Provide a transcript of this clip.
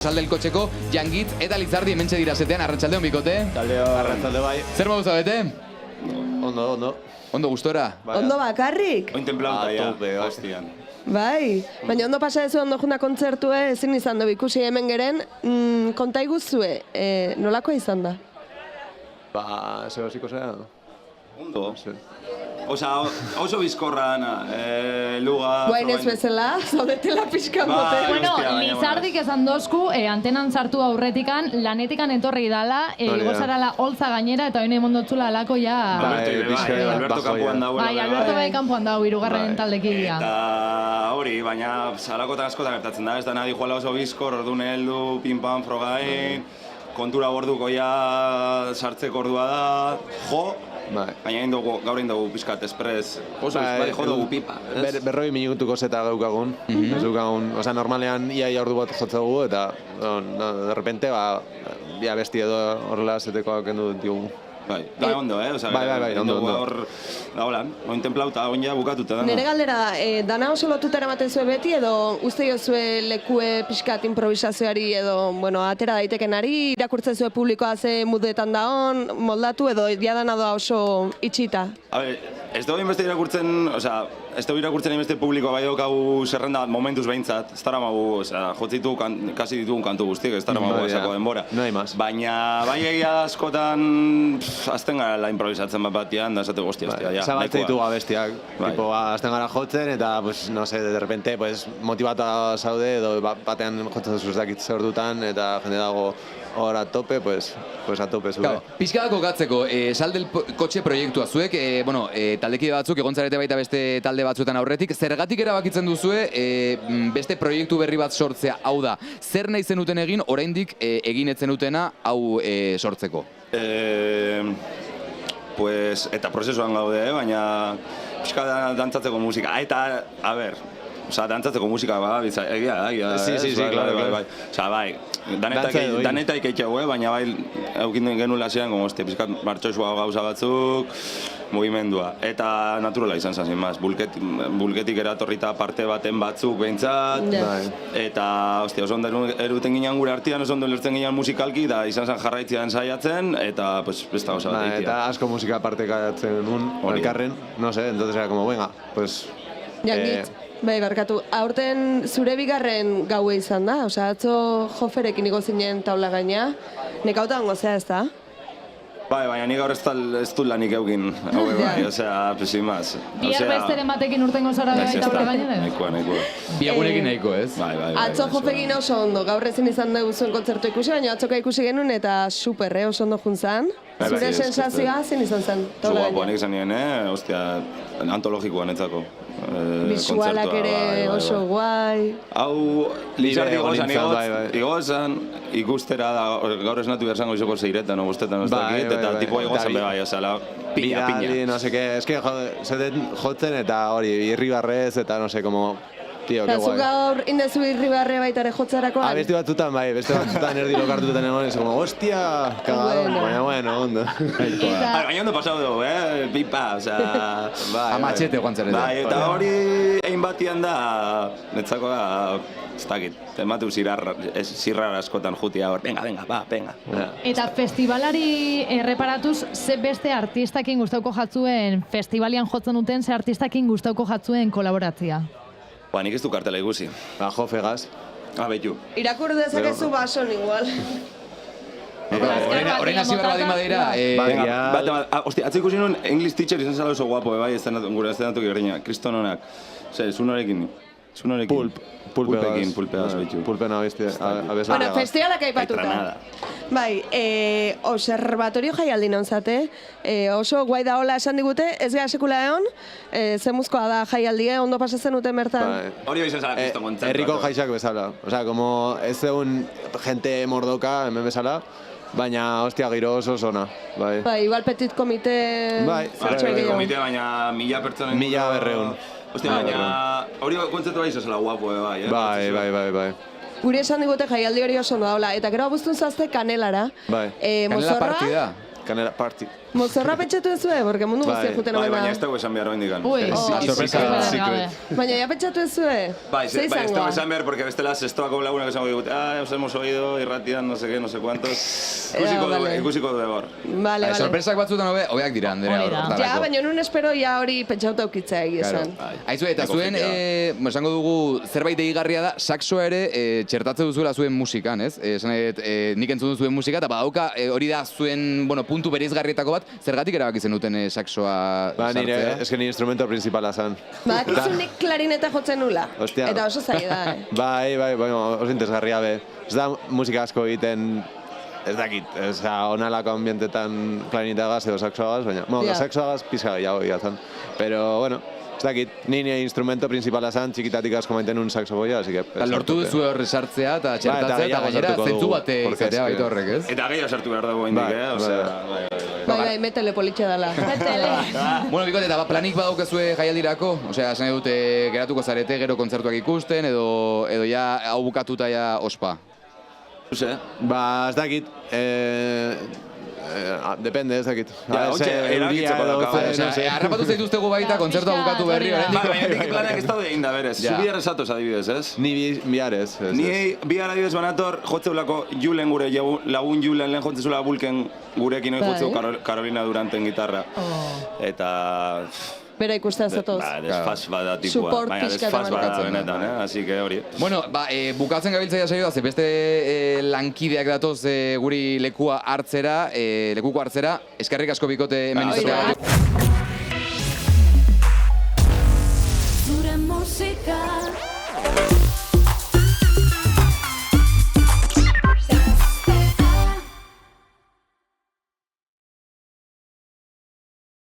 Salde el kotxeko, Jangit eta Lizardi hementxe dira zetean, arratsaldeon bikote. Arratsalde bai. Zer modu zaudete? Ondo. Ondo gustora? Ondo bakarrik? Oin templauta ja, hostian. Bai, baina ondo pasa dezu ondo juna kontzertue, ezin izan dugu ikusi hemen geren, konta iguzue, nolakoa izan da? Ba, zeo ziko zera? Ondo. Osa, oso bizkorra, luga... Guain ez bezala, zaudetela pixkan bote. Bueno, Lizardik esan dozku, antenan sartu aurretikan, lanetikan etorri dala, gozarala holtza gainera, eta hori mondotzula alako ja... Alberto kanpoan dago. Bai, Alberto bai kanpoan dago, irugarren taldekidia. Eta hori, baina salakotan askotan gertatzen da, ez da nahi joala oso bizkor, orduan heldu, pin-pan, frogain, kontura gorduko ja sartzeko ordua da, jo, baina gaur indago pizkat espres, oso jo dugu pipa. Berroi minutuko zeta gaukagun, ez dukagun, oza, normalean ia ordu bat jotzagu eta de repente, ja besti edo horrela zeteko kendu ditugu. Bai, ondo, oza, ondo. Hor, holan, oin templauta, oin ja bukatuta da. Nere galdera da, dana oso lotuta eramaten zuen beti, edo uste jozue lekue pixkat improvisazioari edo, bueno, atera daitekenari, irakurtzen zuen publikoa ze mudetan da on, moldatu edo jadana doa oso itxita? A ber, ez dugu inbeste irakurtzen, oza, ez dugu irakurtzen inbeste publikoa bai daukagu zerrenda momentuz behintzat, ez dara magu, oza, jotzitu, kasi ditugun kantu guztiak, ez dara magu esako denbora. No hay más. Baina, bai egia da askotan, azten gara la improvisatzen bat batian, da esate guzti, ja. Zabaltze ditugu abestiak, tipo, azten gara jotzen eta, pues, no sé, de repente, pues, motibata zaude, edo batean jotzen zuzakit zer dutan, eta jende dago hor a tope, pues a tope zure. Claro, pixkadako gatzeko, Salde el kotxe proiektua zuek, bueno, taldekide batzuk egontzarete baita beste talde batzuetan aurretik, zergatik erabakitzen duzue beste proiektu berri bat sortzea, hau da, zer nahi zenuten egin, oraindik egin etzen dutena hau sortzeko? Pues, eta prozesuan gaude, baina pixka dantzatzeko musika, eta, a ber, oza, dantzatzeko musika, egia. Sí, claro. Oza, bai, danetaik eitxegu, baina bai, eukin genuen ziren, como, pixka martxoizua gauza batzuk, mugimendua. Eta naturala izan zazin, maz, bulketik eratorrita parte baten batzuk behintzat, eta, oso ondo eruten ginen gure artian, oso ondo lertzen ginen musikalki, da izan zen jarraitzean saiatzen, eta, pues, besta gauza bat eitia. Eta asko musika partekatzen nun, elkarren, no sé, entonces era como, venga, pues... Jangit, bai, barkatu, aurten zure bigarren gaue izan da, osea, atzo joferekin igo zinen taula gaina, nekauta ongo zea ez da? Bai, baina nik gaur ez du lanik eukin, haue bai, osea, sin más. Bihar besteren batekin urtengo zara taula gainera? Nahikoa. Biagunekin nahiko, ez? Bai. Atzo jofegin oso ondo, gaur ezin izan dugu zuen kontzertu ikusi, baina atzoka ikusi genuen eta super, oso ondo juntzan. Zure sensazioa zin izan zen, taula gaina? Nik izan nien, ostia, antologikoa netzako. Bisualak ere oso guai. Hau, Lizardi igozan, ikustera da, gaur esnatu behar zango izoko zeiretan, guztetan, eta tipo igozan bebai, osea, piña. No sé qué, es que jotzen eta hori, irribarrez eta no sé, como... Tío, qué guay. Gaur indezu irribarre baita ere jotzarakoan? Beste batzutan bai, beste batzutan erdi lokartutan egon, es como, hostia, cagadón, baina bueno, ondo. Baina ondo pasau dugu, pipa, osea... Amatxete joan zerretan. Bai, eta hori egin batian da, netzako da, ez dakit, tematu zirrar askotan jutia hor, venga, venga. Eta festivalari erreparatuz, ze beste artistakin gustauko jatzuen, festivalian jotzen duten, ze artistakin gustauko jatzuen kolaboratzia? Ba, nik ez du kartela ikusi. Ba, jo, fegaz. Betu. Irakur dezakezu bason igual. Horrein hasi behar badin badira... Hostia, atzo ikusi nuen English Teacher izan zela oso guapo, bai, gure eszenatuk gerriña. Kriston honak. Zunorekin. Pulpekin, betu. Pulpena abestia. Bueno, festivalak aipatuta. Bai, observatorio jaialdi nontzate, oso guai da hola esan digute, ez gara sekula egon, zemuzkoa da jaialdia, ondo pasatzen duten bertan. Hori izan zela kriston kontzertu. Herriko jaixak bezala, osea, como ez egun gente mordoka hemen bezala, baina, hostia, giro oso zona, bai. Bai, igual petit komite... Bai, petit komite, baina 1000 pertsonen... 1200. Hostia, baina hori kontzertu bai zela guapo, bai. Bai. Guri esan digute jaialdi hori oso ondo daula, eta gero abuztun zazte Kanelara. Bai. Kanela partida. Kanela party. Mozorra pentsatu ezue, porque mundu guztiak juten Bai, omen baina da. ez dugu esan behar oindikan. Ui, sorpresa gabe. Baina ja pentsatu ezue, Bai, ze ez dugu izango. esan behar, porque bestela zestoako lagunak esango digute, os hemos oído irratian, no sé qué, no sé cuántos. Vale. Ikusiko du egor. Vale. Sorpresak batzutan hobeak dira, Andrea. Hori da. horretarako. Ja, baina nun espero ja hori pentsauta ukitzea egia esan. Aizu, eta zuen, esango dugu, zerbait deigarria da, saxoa ere txertatze duzuela zuen musikan, ez? Esan nik entzun zuen musika, eta badauka hori da zuen, bueno, puntu bereizgarrietako bat, zergatik erabaki zenuten saxoa Ba, nire, sartzea? eske nire instrumento principala zen. Ba, kizu nik klarineta jotzen nula. Hostia. Eta oso zaila, Bai, bueno, oso interesgarria be. Ez da musika asko egiten, ez dakit, onalako ambientetan klarinetagaz edo saxoagaz, baina, bueno, Ja. saxoagaz pizka gehiago zen. Pero, bueno, ez dakit, nire instrumento principala zen, txikitatik asko maiten un saxofoia, así que... Eta lortu duzu horre sartzea eta txertatzea, eta gehiago gainera sartuko zentzu dugu, bate porque izatea es que- baita horrek, ez? Eta gehiago sartu behar dugu indik, Bai, Osea, Bai, metele politxe dela. Bueno, bikote, eta planik badaukezue jaialdirako? Osea, esan dute geratuko zarete gero kontzertuak ikusten, edo ja hau bukatuta ja ospa? Ba, ez dakit, depende, ez dakit. Ja, hontxe, erabakitzeko daukagu. Osea, harrapatu zaituztegu baita kontzertua bukatu berri Hori da. oraindik. Baina nik planak ez daude egin da berez. Ja. Zu bihar esatoz adibidez, ez? Ni biharez. Ni bihar adibidez banator, jotzeulako Julen gure lagun Julen lehen jotzezula bulken gurekin hori Bai. jotzeu Carolina Duranten gitarra. Eta... Bera ikustea zatoz. Ba, desfaz bada tipua. Support Baina pixka desfaz bada eman. benetan, Así que hori. Bueno, bukatzen gabiltzaia saioa, ze beste lankideak datoz guri lekuko hartzera, eskerrik asko bikote hemen Hori da. izatea. Zure musika